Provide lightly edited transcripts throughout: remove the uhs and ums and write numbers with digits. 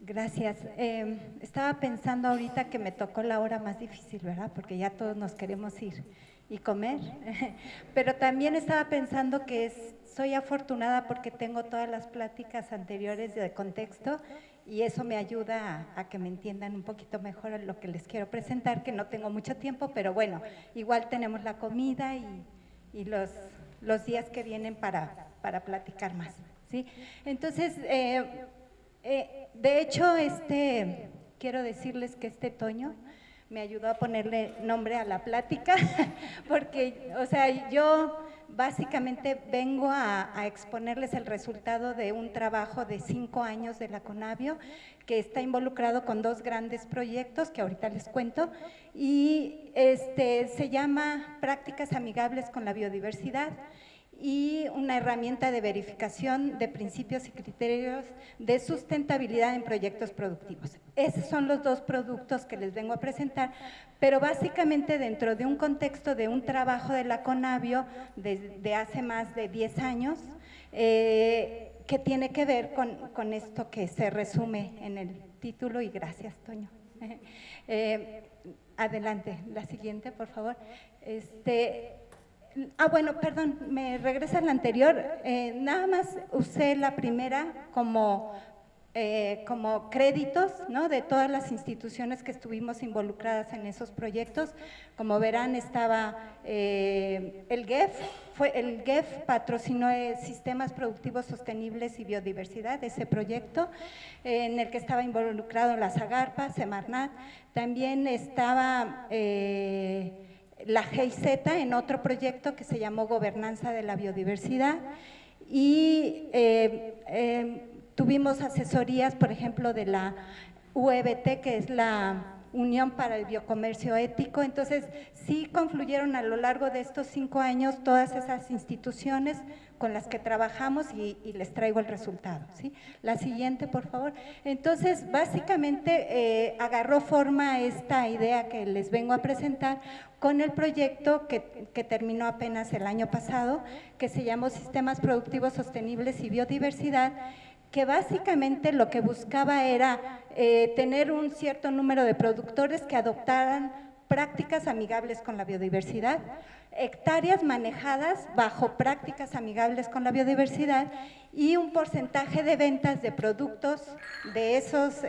Gracias. Estaba pensando ahorita que me tocó la hora más difícil, ¿verdad? Porque ya todos nos queremos ir y comer, pero también estaba pensando que soy afortunada porque tengo todas las pláticas anteriores de contexto y eso me ayuda a que me entiendan un poquito mejor lo que les quiero presentar, que no tengo mucho tiempo, pero bueno, igual tenemos la comida y los días que vienen para platicar más, ¿sí? Entonces, de hecho, quiero decirles que Toño me ayudó a ponerle nombre a la plática, porque, o sea, yo básicamente vengo a exponerles el resultado de un trabajo de 5 años de la Conavio, que está involucrado con 2 grandes proyectos que ahorita les cuento, y se llama Prácticas Amigables con la Biodiversidad, y una herramienta de verificación de principios y criterios de sustentabilidad en proyectos productivos. Esos son los 2 productos que les vengo a presentar, pero básicamente dentro de un contexto de un trabajo de la Conavio de hace más de 10 años, que tiene que ver con esto que se resume en el título, y gracias, Toño. Adelante, la siguiente, por favor. Bueno, perdón, me regresa la anterior, nada más usé la primera como créditos, ¿no?, de todas las instituciones que estuvimos involucradas en esos proyectos. Como verán, estaba el GEF patrocinó Sistemas Productivos Sostenibles y Biodiversidad, ese proyecto, en el que estaba involucrado la Zagarpa, Semarnat, también estaba la GIZ en otro proyecto que se llamó Gobernanza de la Biodiversidad, y tuvimos asesorías, por ejemplo, de la UEBT, que es la Unión para el Biocomercio Ético. Entonces, sí confluyeron a lo largo de estos 5 años todas esas instituciones con las que trabajamos y les traigo el resultado, ¿sí? La siguiente, por favor. Entonces, básicamente agarró forma esta idea que les vengo a presentar con el proyecto que terminó apenas el año pasado, que se llamó Sistemas Productivos Sostenibles y Biodiversidad, que básicamente lo que buscaba era tener un cierto número de productores que adoptaran prácticas amigables con la biodiversidad, hectáreas manejadas bajo prácticas amigables con la biodiversidad y un porcentaje de ventas de productos de esos,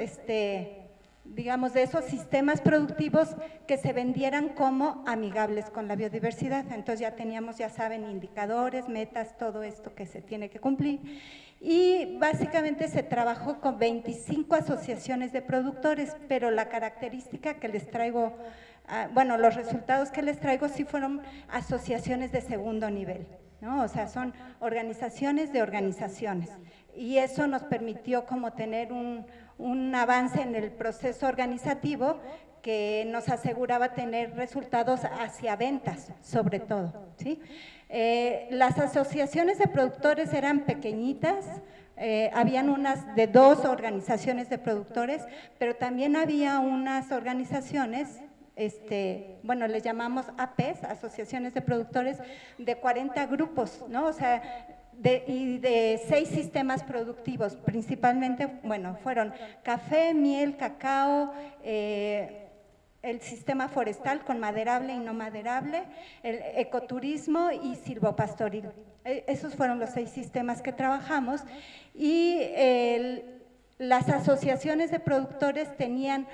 digamos, de esos sistemas productivos que se vendieran como amigables con la biodiversidad. Entonces ya teníamos, ya saben, indicadores, metas, todo esto que se tiene que cumplir. Y básicamente se trabajó con 25 asociaciones de productores, pero la característica que les traigo, bueno, los resultados que les traigo sí fueron asociaciones de segundo nivel, ¿no? O sea, son organizaciones de organizaciones, y eso nos permitió como tener un avance en el proceso organizativo que nos aseguraba tener resultados hacia ventas, sobre todo, ¿sí? Las asociaciones de productores eran pequeñitas, habían unas de 2 organizaciones de productores, pero también había unas organizaciones, bueno, les llamamos APs, asociaciones de productores, de 40 grupos, ¿no? O sea, de 6 sistemas productivos, principalmente, bueno, fueron café, miel, cacao, el sistema forestal con maderable y no maderable, el ecoturismo y silvopastoril. Esos fueron los 6 sistemas que trabajamos, y las asociaciones de productores tenían,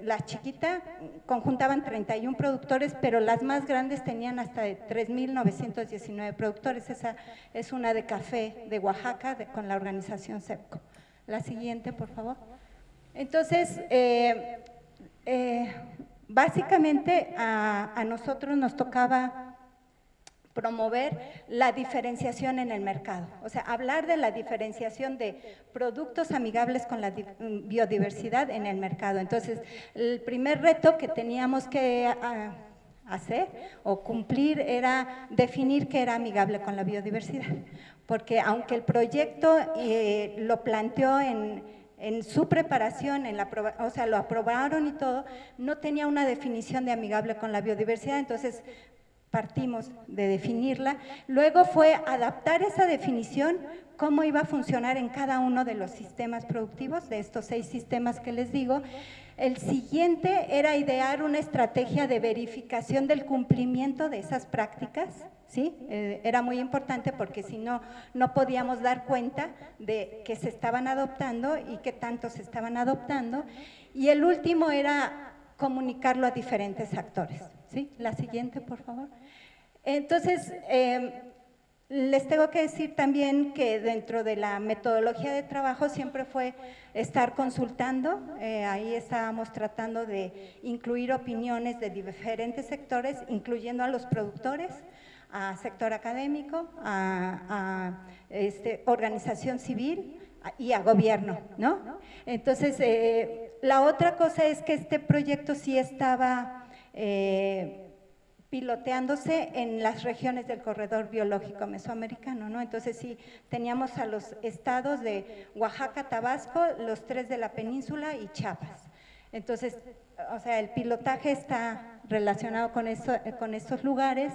las chiquitas conjuntaban 31 productores, pero las más grandes tenían hasta de 3,919 productores. Esa es una de café de Oaxaca, con la organización CEPCO. La siguiente, por favor. Entonces, básicamente a nosotros nos tocaba promover la diferenciación en el mercado, o sea, hablar de la diferenciación de productos amigables con la biodiversidad en el mercado. Entonces, el primer reto que teníamos que hacer o cumplir era definir qué era amigable con la biodiversidad, porque aunque el proyecto lo planteó en su preparación, o sea, lo aprobaron y todo, no tenía una definición de amigable con la biodiversidad. Entonces, partimos de definirla, luego fue adaptar esa definición, cómo iba a funcionar en cada uno de los sistemas productivos, de estos 6 sistemas que les digo. El siguiente era idear una estrategia de verificación del cumplimiento de esas prácticas, ¿sí? Era muy importante porque si no, no podíamos dar cuenta de que se estaban adoptando y qué tanto se estaban adoptando. Y el último era comunicarlo a diferentes actores, ¿sí? La siguiente, por favor. Entonces, les tengo que decir también que dentro de la metodología de trabajo siempre fue estar consultando, ahí estábamos tratando de incluir opiniones de diferentes sectores, incluyendo a los productores, a sector académico, a organización civil y a gobierno, ¿no? Entonces, la otra cosa es que este proyecto sí estaba piloteándose en las regiones del corredor biológico mesoamericano, ¿no? Entonces sí, teníamos a los estados de Oaxaca, Tabasco, los 3 de la península y Chiapas. Entonces, o sea, el pilotaje está relacionado con estos lugares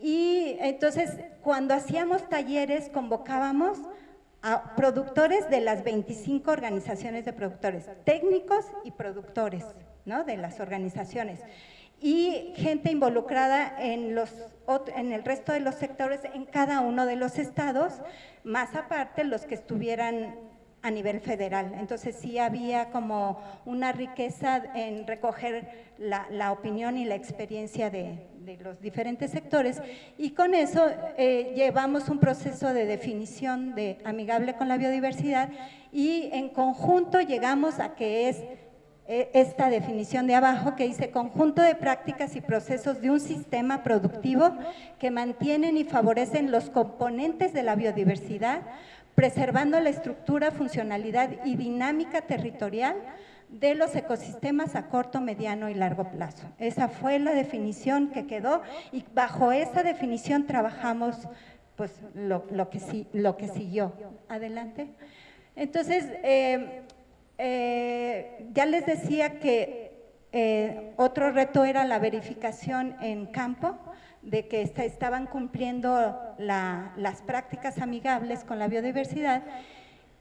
y entonces cuando hacíamos talleres convocábamos a productores de las 25 organizaciones de productores, técnicos y productores, ¿no? De las organizaciones. Y gente involucrada en el resto de los sectores en cada uno de los estados, más aparte los que estuvieran a nivel federal. Entonces sí había como una riqueza en recoger la opinión y la experiencia de los diferentes sectores y con eso llevamos un proceso de definición de amigable con la biodiversidad y en conjunto llegamos a que es esta definición de abajo que dice conjunto de prácticas y procesos de un sistema productivo que mantienen y favorecen los componentes de la biodiversidad, preservando la estructura, funcionalidad y dinámica territorial de los ecosistemas a corto, mediano y largo plazo. Esa fue la definición que quedó y bajo esa definición trabajamos pues lo que siguió. Adelante. Entonces, ya les decía que otro reto era la verificación en campo de que estaban cumpliendo las prácticas amigables con la biodiversidad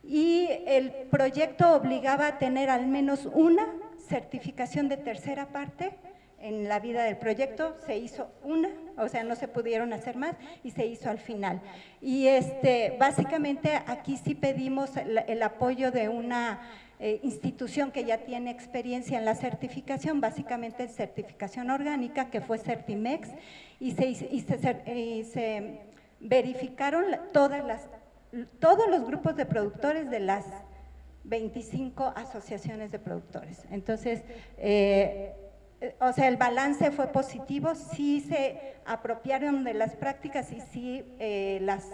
y el proyecto obligaba a tener al menos una certificación de tercera parte. En la vida del proyecto se hizo una, o sea, no se pudieron hacer más y se hizo al final. Y básicamente aquí sí pedimos el apoyo de una institución que ya tiene experiencia en la certificación, básicamente certificación orgánica, que fue Certimex, y se verificaron todos los grupos de productores de las 25 asociaciones de productores. Entonces, o sea, el balance fue positivo, sí se apropiaron de las prácticas y sí las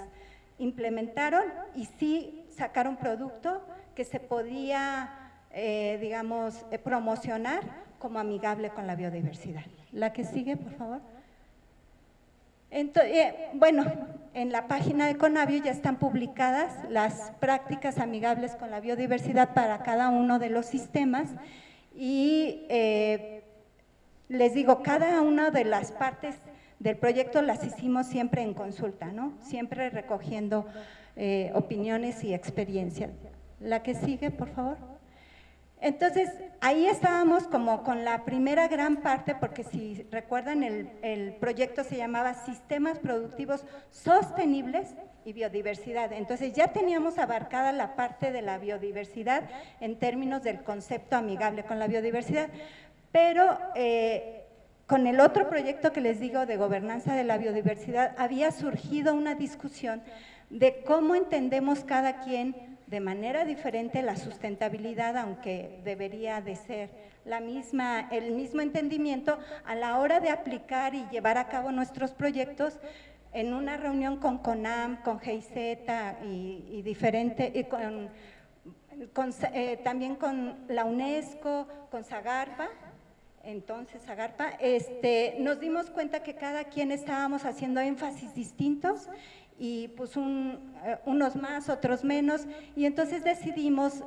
implementaron y sí sacaron producto que se podía, digamos, promocionar como amigable con la biodiversidad. La que sigue, por favor. Entonces, bueno, en la página de Conavio ya están publicadas las prácticas amigables con la biodiversidad para cada uno de los sistemas y les digo, cada una de las partes del proyecto las hicimos siempre en consulta, ¿no? Siempre recogiendo opiniones y experiencias. La que sigue, por favor. Entonces, ahí estábamos como con la primera gran parte, porque si recuerdan, el proyecto se llamaba Sistemas Productivos Sostenibles y Biodiversidad. Entonces, ya teníamos abarcada la parte de la biodiversidad en términos del concepto amigable con la biodiversidad, pero con el otro proyecto que les digo de gobernanza de la biodiversidad, había surgido una discusión de cómo entendemos cada quien de manera diferente la sustentabilidad, aunque debería de ser el mismo entendimiento a la hora de aplicar y llevar a cabo nuestros proyectos en una reunión con CONAM, con GIZ y también con la UNESCO, con SAGARPA. Entonces, SAGARPA, nos dimos cuenta que cada quien estábamos haciendo énfasis distintos y pues unos más, otros menos, y entonces decidimos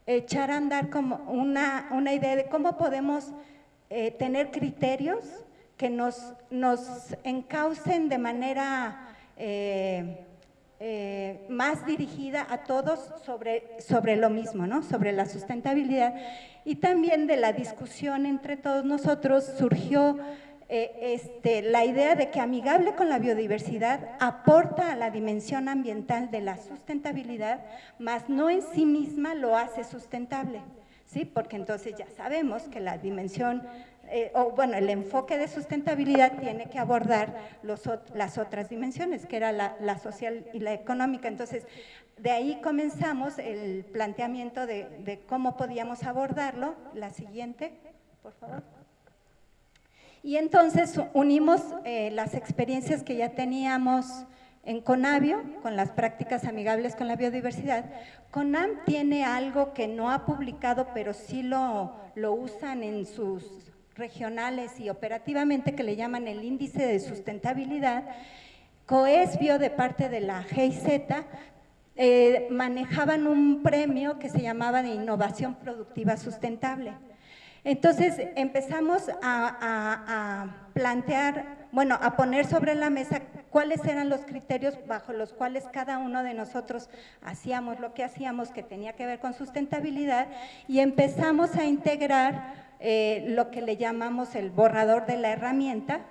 echar a andar como una idea de cómo podemos tener criterios que nos encaucen de manera más dirigida a todos sobre lo mismo, ¿no? Sobre la sustentabilidad. Y también de la discusión entre todos nosotros surgió la idea de que Amigable con la Biodiversidad aporta a la dimensión ambiental de la sustentabilidad, mas no en sí misma lo hace sustentable, ¿sí? Porque entonces ya sabemos que la dimensión, el enfoque de sustentabilidad tiene que abordar las otras dimensiones, que era la social y la económica. Entonces, de ahí comenzamos el planteamiento de cómo podíamos abordarlo. La siguiente, por favor. Y entonces unimos las experiencias que ya teníamos en Conavio, con las prácticas amigables con la biodiversidad. CONAM tiene algo que no ha publicado, pero sí lo usan en sus regionales y operativamente, que le llaman el índice de sustentabilidad. Coesbio, de parte de la GIZ, manejaban un premio que se llamaba de innovación productiva sustentable. Entonces empezamos a plantear, bueno, a poner sobre la mesa cuáles eran los criterios bajo los cuales cada uno de nosotros hacíamos lo que hacíamos, que tenía que ver con sustentabilidad, y empezamos a integrar lo que le llamamos el borrador de la herramienta,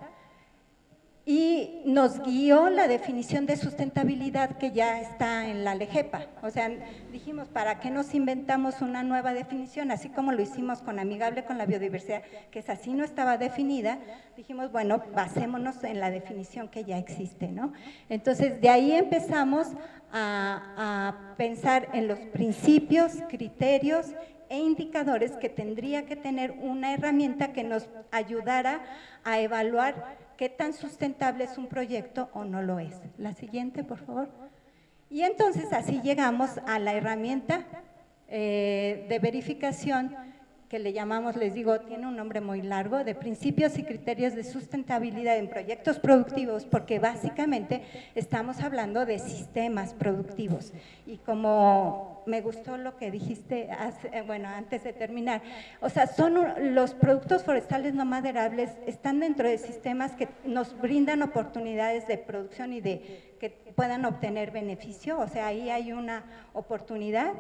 y nos guió la definición de sustentabilidad que ya está en la LEGEPA. O sea, dijimos, ¿para qué nos inventamos una nueva definición? Así como lo hicimos con Amigable con la Biodiversidad, que esa sí no estaba definida, dijimos, bueno, basémonos en la definición que ya existe, ¿no? Entonces, de ahí empezamos a pensar en los principios, criterios e indicadores que tendría que tener una herramienta que nos ayudara a evaluar qué tan sustentable es un proyecto o no lo es. La siguiente, por favor. Y entonces así llegamos a la herramienta de verificación que le llamamos, les digo, tiene un nombre muy largo, de principios y criterios de sustentabilidad en proyectos productivos, porque básicamente estamos hablando de sistemas productivos. Y como me gustó lo que dijiste antes de terminar, o sea, los productos forestales no maderables están dentro de sistemas que nos brindan oportunidades de producción y de que puedan obtener beneficio, o sea, ahí hay una oportunidad.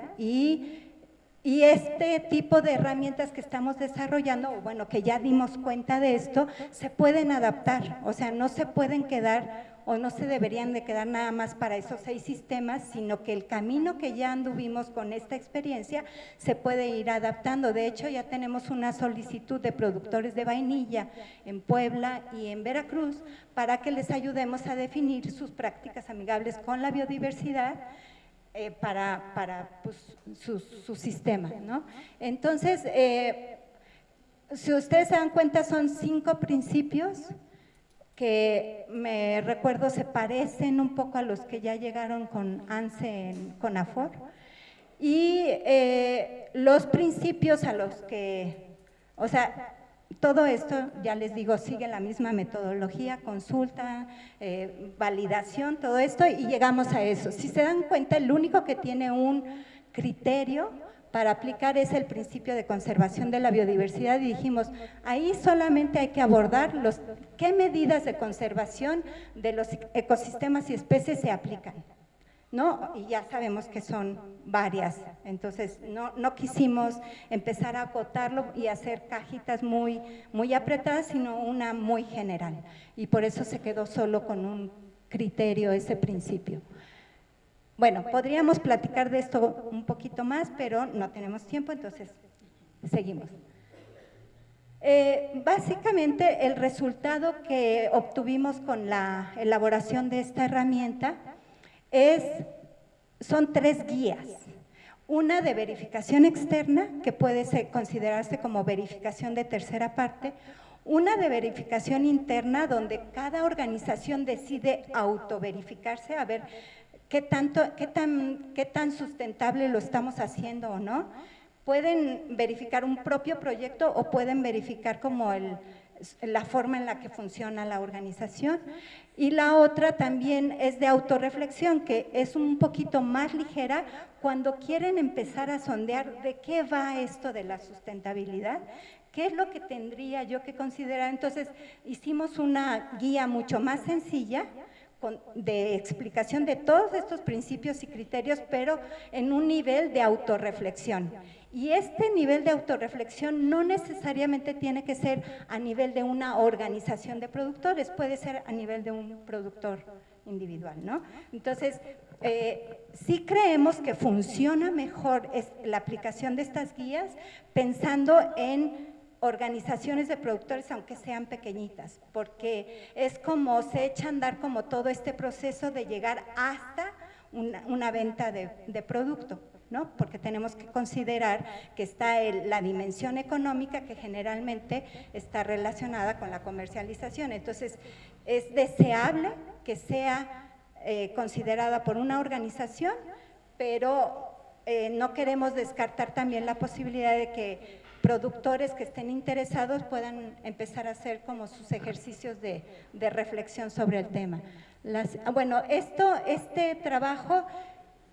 Y este tipo de herramientas que estamos desarrollando, bueno, que ya dimos cuenta de esto, se pueden adaptar, o sea, no se pueden quedar o no se deberían de quedar nada más para esos 6 sistemas, sino que el camino que ya anduvimos con esta experiencia se puede ir adaptando. De hecho, ya tenemos una solicitud de productores de vainilla en Puebla y en Veracruz para que les ayudemos a definir sus prácticas amigables con la biodiversidad, para pues, su sistema, ¿no? Entonces, si ustedes se dan cuenta, son 5 principios que me recuerdo se parecen un poco a los que ya llegaron con ANSE en CONAFOR, y los principios a los que, o sea, todo esto, ya les digo, sigue la misma metodología, consulta, validación, todo esto, y llegamos a eso. Si se dan cuenta, el único que tiene un criterio para aplicar es el principio de conservación de la biodiversidad, y dijimos, ahí solamente hay que abordar qué medidas de conservación de los ecosistemas y especies se aplican, ¿no? Y ya sabemos que son varias, entonces no quisimos empezar a acotarlo y hacer cajitas muy apretadas, sino una muy general, y por eso se quedó solo con un criterio ese principio. Bueno, podríamos platicar de esto un poquito más, pero no tenemos tiempo, entonces seguimos. Básicamente el resultado que obtuvimos con la elaboración de esta herramienta son 3 guías. Una de verificación externa, que puede considerarse como verificación de tercera parte, una de verificación interna, donde cada organización decide autoverificarse, a ver qué tan sustentable lo estamos haciendo o no. Pueden verificar un propio proyecto o pueden verificar como la forma en la que funciona la organización. Y la otra también es de autorreflexión, que es un poquito más ligera cuando quieren empezar a sondear de qué va esto de la sustentabilidad, qué es lo que tendría yo que considerar. Entonces, hicimos una guía mucho más sencilla, de explicación de todos estos principios y criterios, pero en un nivel de autorreflexión. Y este nivel de autorreflexión no necesariamente tiene que ser a nivel de una organización de productores, puede ser a nivel de un productor individual, ¿no? Entonces, sí creemos que funciona mejor la aplicación de estas guías pensando en organizaciones de productores, aunque sean pequeñitas, porque es como se echa a andar como todo este proceso de llegar hasta una venta de producto, ¿no? Porque tenemos que considerar que está la dimensión económica que generalmente está relacionada con la comercialización. Entonces, es deseable que sea considerada por una organización, pero no queremos descartar también la posibilidad de que productores que estén interesados puedan empezar a hacer como sus ejercicios de reflexión sobre el tema. Bueno, este trabajo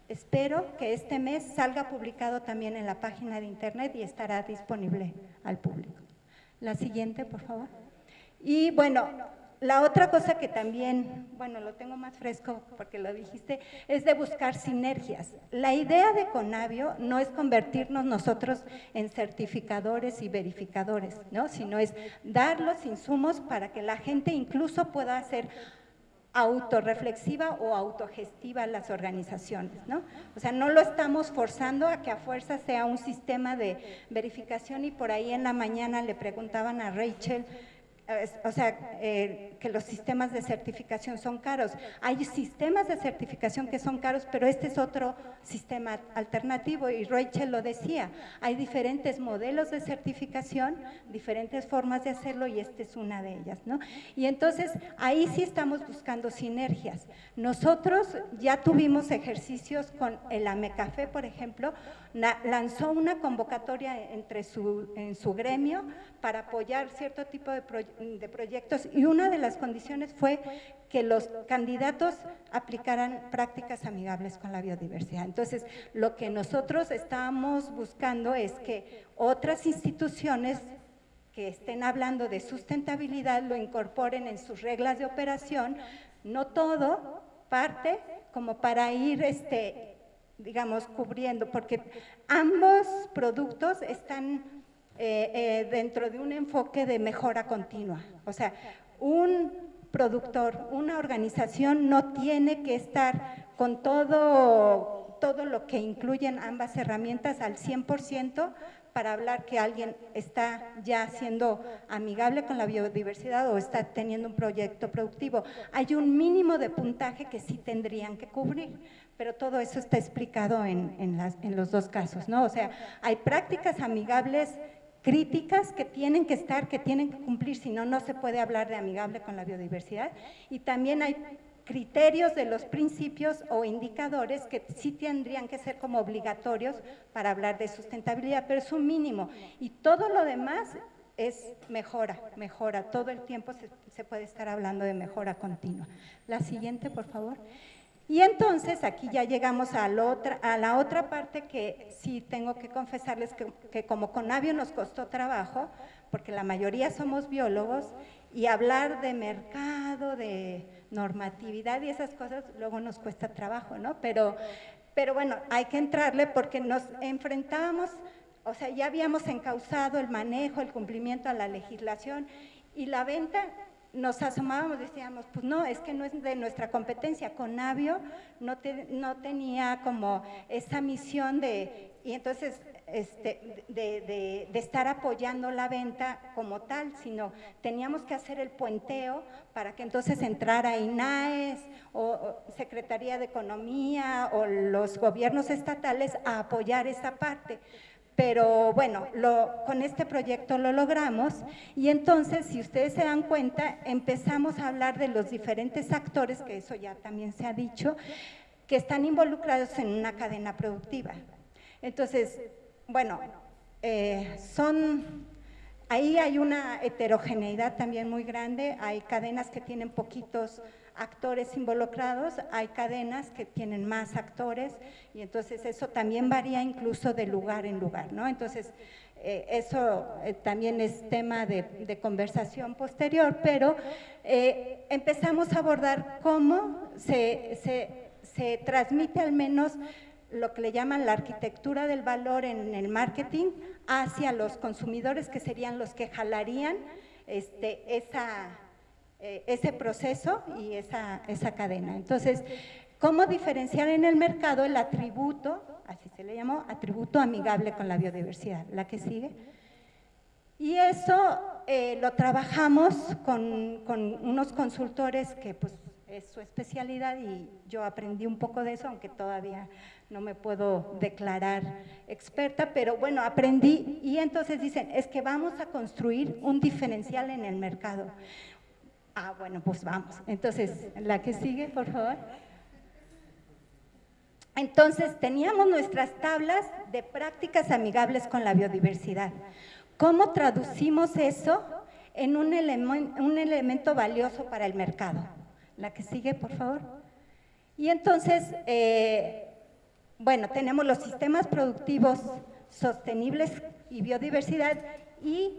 espero que este mes salga publicado también en la página de internet y estará disponible al público. La siguiente, por favor. Y bueno, la otra cosa que también, bueno, lo tengo más fresco porque lo dijiste, es de buscar sinergias. La idea de Conavio no es convertirnos nosotros en certificadores y verificadores, ¿no? Sino es dar los insumos para que la gente incluso pueda hacer autorreflexiva o autogestiva las organizaciones, ¿no? O sea, no lo estamos forzando a que a fuerza sea un sistema de verificación. Y por ahí en la mañana le preguntaban a Rachel, o sea, que los sistemas de certificación son caros. Hay sistemas de certificación que son caros, pero este es otro sistema alternativo, y Rachel lo decía, hay diferentes modelos de certificación, diferentes formas de hacerlo, y esta es una de ellas, ¿no? Y entonces, ahí sí estamos buscando sinergias. Nosotros ya tuvimos ejercicios con el AMECAFE, por ejemplo, lanzó una convocatoria en su gremio para apoyar cierto tipo de proyectos, y una de las condiciones fue que los candidatos aplicaran prácticas amigables con la biodiversidad. Entonces, lo que nosotros estamos buscando es que otras instituciones que estén hablando de sustentabilidad lo incorporen en sus reglas de operación, no todo, parte, como para ir digamos, cubriendo, porque ambos productos están dentro de un enfoque de mejora continua. O sea, un productor, una organización no tiene que estar con todo lo que incluyen ambas herramientas al 100% para hablar que alguien está ya siendo amigable con la biodiversidad o está teniendo un proyecto productivo. Hay un mínimo de puntaje que sí tendrían que cubrir, pero todo eso está explicado en los dos casos, ¿no? O sea, hay prácticas amigables críticas que tienen que estar, que tienen que cumplir, si no, no se puede hablar de amigable con la biodiversidad, y también hay criterios de los principios o indicadores que sí tendrían que ser como obligatorios para hablar de sustentabilidad, pero es un mínimo, y todo lo demás es mejora, todo el tiempo se puede estar hablando de mejora continua. La siguiente, por favor. Y entonces aquí ya llegamos a la otra parte que sí tengo que confesarles que como Conavio nos costó trabajo, porque la mayoría somos biólogos, y hablar de mercado, de normatividad y esas cosas luego nos cuesta trabajo, ¿no? Pero bueno, hay que entrarle porque nos enfrentábamos, o sea, ya habíamos encauzado el manejo, el cumplimiento a la legislación, y la venta nos asomábamos, decíamos, pues no, es que no es de nuestra competencia. Conavio no tenía como esa misión y entonces de estar apoyando la venta como tal, sino teníamos que hacer el puenteo para que entonces entrara INAES o Secretaría de Economía o los gobiernos estatales a apoyar esa parte. Pero bueno, con este proyecto lo logramos, y entonces, si ustedes se dan cuenta, empezamos a hablar de los diferentes actores, que eso ya también se ha dicho, que están involucrados en una cadena productiva. Entonces, bueno, son Ahí hay una heterogeneidad también muy grande, hay cadenas que tienen poquitos actores involucrados, hay cadenas que tienen más actores y entonces eso también varía incluso de lugar en lugar, ¿no? Entonces, eso también es tema de conversación posterior, pero empezamos a abordar cómo se transmite al menos lo que le llaman la arquitectura del valor en el marketing hacia los consumidores, que serían los que jalarían ese proceso y esa cadena. Entonces, ¿cómo diferenciar en el mercado el atributo, así se le llamó, atributo amigable con la biodiversidad? La que sigue. Y eso lo trabajamos con unos consultores que pues es su especialidad y yo aprendí un poco de eso, aunque todavía no me puedo declarar experta, pero bueno, aprendí y entonces dicen, es que vamos a construir un diferencial en el mercado. Ah, bueno, pues vamos. Entonces, la que sigue, por favor. Entonces, teníamos nuestras tablas de prácticas amigables con la biodiversidad. ¿Cómo traducimos eso en un elemento valioso para el mercado? La que sigue, por favor. Y entonces, bueno, tenemos los sistemas productivos sostenibles y biodiversidad y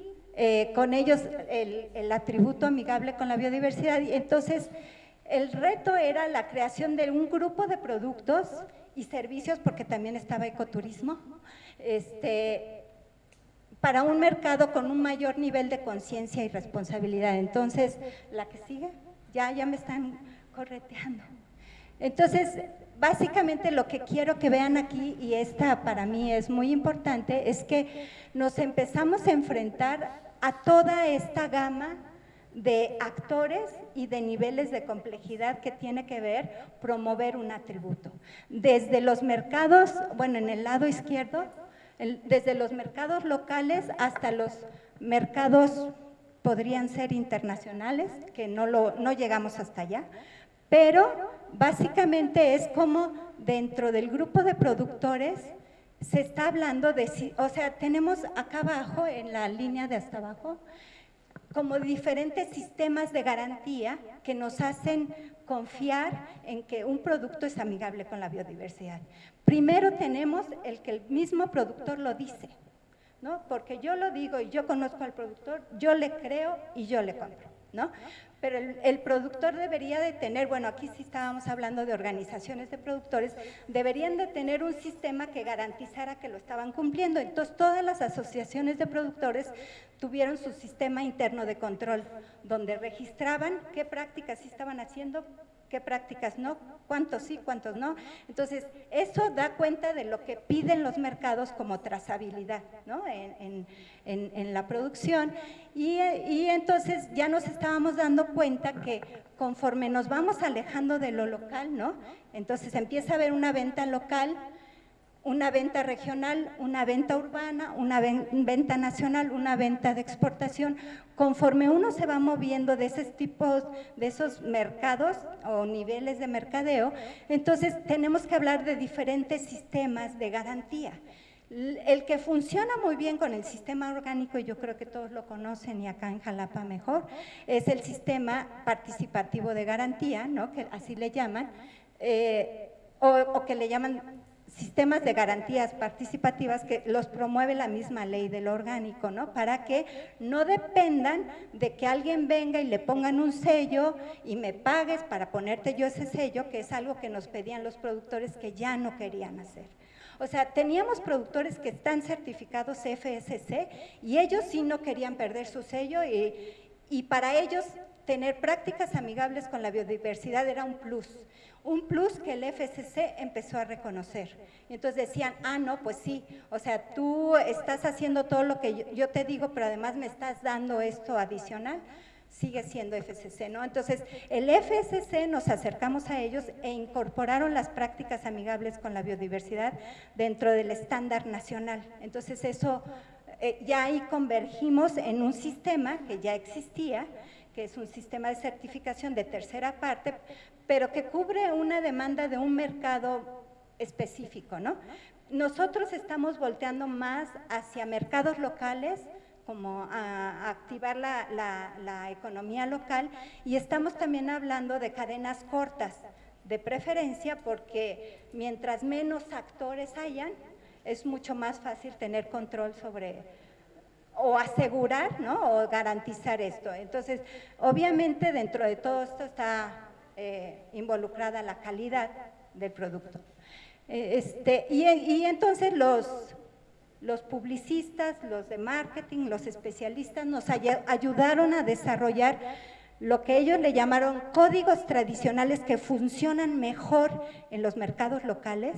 con ellos el atributo amigable con la biodiversidad. Y entonces, el reto era la creación de un grupo de productos y servicios, porque también estaba ecoturismo, para un mercado con un mayor nivel de conciencia y responsabilidad. Entonces, la que sigue, ya me están correteando. Entonces, básicamente lo que quiero que vean aquí, y esta para mí es muy importante, es que nos empezamos a enfrentar a toda esta gama de actores y de niveles de complejidad que tiene que ver promover un atributo. Desde los mercados, bueno, en el lado izquierdo, desde los mercados locales hasta los mercados podrían ser internacionales, que no llegamos hasta allá, pero básicamente es como dentro del grupo de productores se está hablando de, o sea, tenemos acá abajo, en la línea de hasta abajo, como diferentes sistemas de garantía que nos hacen confiar en que un producto es amigable con la biodiversidad. Primero tenemos el que el mismo productor lo dice, ¿no? Porque yo lo digo y yo conozco al productor, yo le creo y yo le compro, ¿no? Pero el productor debería de tener, bueno, aquí sí estábamos hablando de organizaciones de productores, deberían de tener un sistema que garantizara que lo estaban cumpliendo. Entonces, todas las asociaciones de productores tuvieron su sistema interno de control, donde registraban qué prácticas sí estaban haciendo, qué prácticas no, cuántos sí, cuántos no. Entonces, eso da cuenta de lo que piden los mercados como trazabilidad, ¿no? en la producción. Y entonces ya nos estábamos dando cuenta que conforme nos vamos alejando de lo local, ¿no? Entonces empieza a haber una venta local, una venta regional, una venta urbana, una venta nacional, una venta de exportación. Conforme uno se va moviendo de esos tipos, de esos mercados o niveles de mercadeo, entonces tenemos que hablar de diferentes sistemas de garantía. El que funciona muy bien con el sistema orgánico, y yo creo que todos lo conocen y acá en Jalapa mejor, es el sistema participativo de garantía, ¿no? Que así le llaman, o que le llaman sistemas de garantías participativas, que los promueve la misma ley del orgánico, ¿no? Para que no dependan de que alguien venga y le pongan un sello y me pagues para ponerte yo ese sello, que es algo que nos pedían los productores que ya no querían hacer. O sea, teníamos productores que están certificados FSC y ellos sí no querían perder su sello y para ellos tener prácticas amigables con la biodiversidad era un plus que el FSC empezó a reconocer. Y entonces decían, ah, no, pues sí, o sea, tú estás haciendo todo lo que yo te digo, pero además me estás dando esto adicional, sigue siendo FSC, ¿no? Entonces, el FSC nos acercamos a ellos e incorporaron las prácticas amigables con la biodiversidad dentro del estándar nacional. Entonces, eso, ya ahí convergimos en un sistema que ya existía, que es un sistema de certificación de tercera parte, pero que cubre una demanda de un mercado específico, ¿no? Nosotros estamos volteando más hacia mercados locales como a activar la economía local, y estamos también hablando de cadenas cortas, de preferencia, porque mientras menos actores hayan, es mucho más fácil tener control sobre, o asegurar, ¿no? O garantizar esto. Entonces, obviamente dentro de todo esto está involucrada la calidad del producto. Y entonces los publicistas, los de marketing, los especialistas nos ayudaron a desarrollar lo que ellos le llamaron códigos tradicionales que funcionan mejor en los mercados locales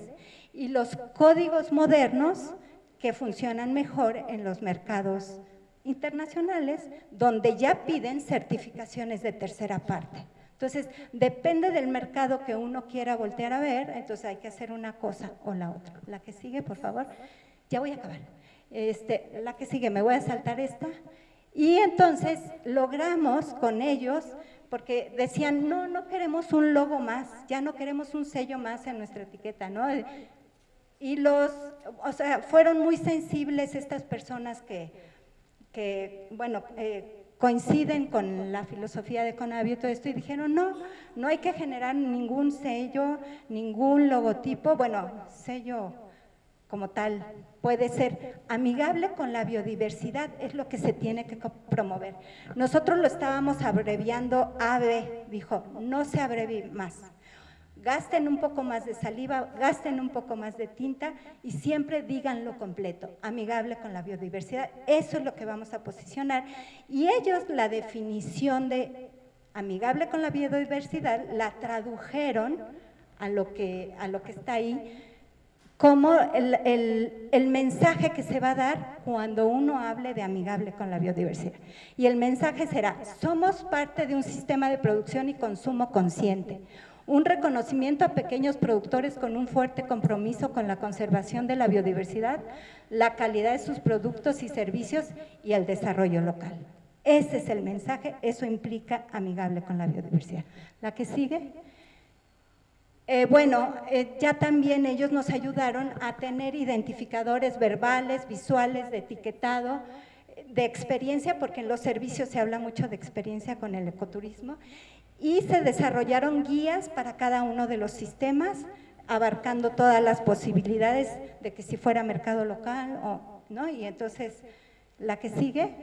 y los códigos modernos que funcionan mejor en los mercados internacionales, donde ya piden certificaciones de tercera parte. Entonces, depende del mercado que uno quiera voltear a ver, entonces hay que hacer una cosa o la otra. La que sigue, por favor. Ya voy a acabar. La que sigue, me voy a saltar esta. Y entonces logramos con ellos, porque decían, no queremos un logo más, ya no queremos un sello más en nuestra etiqueta, ¿no? Y fueron muy sensibles estas personas que bueno, coinciden con la filosofía de Conavio y todo esto, y dijeron, no hay que generar ningún sello, ningún logotipo, bueno, sello como tal, puede ser amigable con la biodiversidad, es lo que se tiene que promover. Nosotros lo estábamos abreviando AB, dijo, no se abrevie más. Gasten un poco más de saliva, gasten un poco más de tinta y siempre díganlo completo, amigable con la biodiversidad, eso es lo que vamos a posicionar. Y ellos la definición de amigable con la biodiversidad la tradujeron a lo que está ahí, como el mensaje que se va a dar cuando uno hable de amigable con la biodiversidad. Y el mensaje será, somos parte de un sistema de producción y consumo consciente, un reconocimiento a pequeños productores con un fuerte compromiso con la conservación de la biodiversidad, la calidad de sus productos y servicios y el desarrollo local. Ese es el mensaje, eso implica amigable con la biodiversidad. ¿La que sigue? Ya también ellos nos ayudaron a tener identificadores verbales, visuales, de etiquetado, de experiencia, porque en los servicios se habla mucho de experiencia con el ecoturismo, y se desarrollaron guías para cada uno de los sistemas, abarcando todas las posibilidades de que si fuera mercado local, ¿no? Y entonces, la que sigue…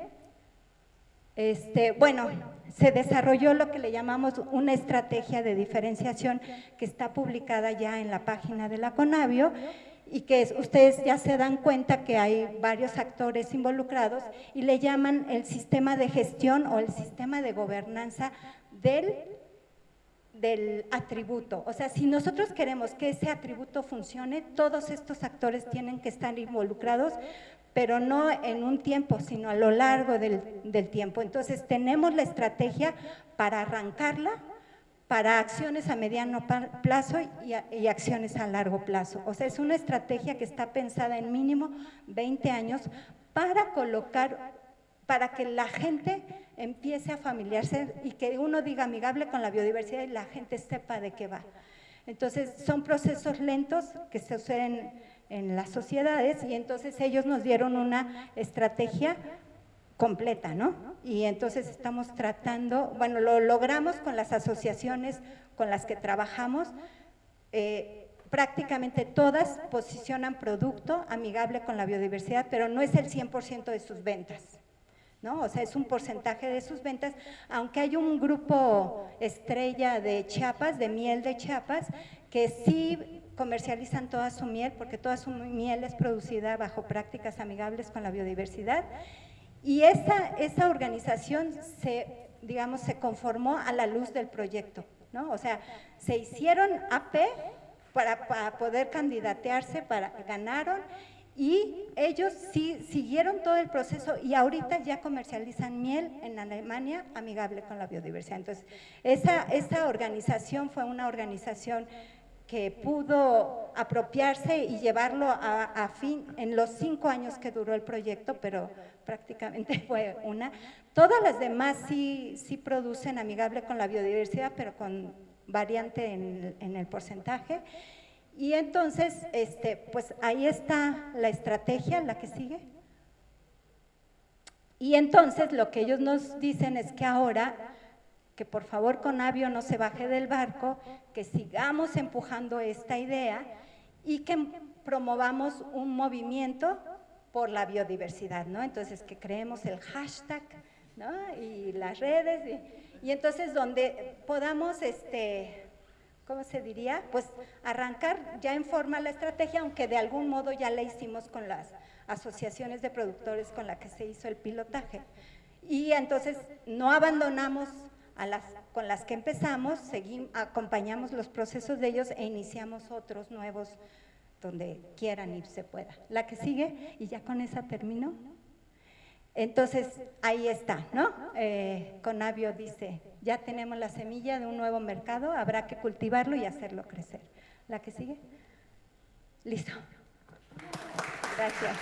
se desarrolló lo que le llamamos una estrategia de diferenciación que está publicada ya en la página de la Conavio y que ustedes ya se dan cuenta que hay varios actores involucrados y le llaman el sistema de gestión o el sistema de gobernanza del atributo. O sea, si nosotros queremos que ese atributo funcione, todos estos actores tienen que estar involucrados, pero no en un tiempo, sino a lo largo del tiempo. Entonces, tenemos la estrategia para arrancarla, para acciones a mediano plazo y acciones a largo plazo. O sea, es una estrategia que está pensada en mínimo 20 años para colocar, para que la gente empiece a familiarizarse y que uno diga amigable con la biodiversidad y la gente sepa de qué va. Entonces, son procesos lentos que se suceden en las sociedades y entonces ellos nos dieron una estrategia completa, ¿no? Y entonces estamos tratando, bueno, lo logramos con las asociaciones con las que trabajamos, prácticamente todas posicionan producto amigable con la biodiversidad, pero no es el 100% de sus ventas, ¿no? O sea, es un porcentaje de sus ventas, aunque hay un grupo estrella de Chiapas, de miel de Chiapas, que sí comercializan toda su miel, porque toda su miel es producida bajo prácticas amigables con la biodiversidad, y esa organización se conformó a la luz del proyecto, ¿no? O sea, se hicieron AP para poder candidatearse, ganaron, y ellos sí siguieron todo el proceso y ahorita ya comercializan miel en Alemania amigable con la biodiversidad. Entonces, esa organización fue una organización que pudo apropiarse y llevarlo a fin en los 5 años que duró el proyecto, pero prácticamente fue una. Todas las demás sí producen amigable con la biodiversidad, pero con variante en el porcentaje. Y entonces, pues ahí está la estrategia, la que sigue. Y entonces lo que ellos nos dicen es que ahora, que por favor Conavio no se baje del barco, que sigamos empujando esta idea y que promovamos un movimiento por la biodiversidad, ¿no? Entonces, que creemos el hashtag, ¿no? Y las redes, y entonces donde podamos, ¿cómo se diría? Pues arrancar ya en forma la estrategia, aunque de algún modo ya la hicimos con las asociaciones de productores con la que se hizo el pilotaje. Y entonces no abandonamos con las que empezamos, acompañamos los procesos de ellos e iniciamos otros nuevos donde quieran ir se pueda. La que sigue, y ya con esa termino. Entonces, ahí está, ¿no? Conavio dice, ya tenemos la semilla de un nuevo mercado, habrá que cultivarlo y hacerlo crecer. La que sigue. Listo. Gracias.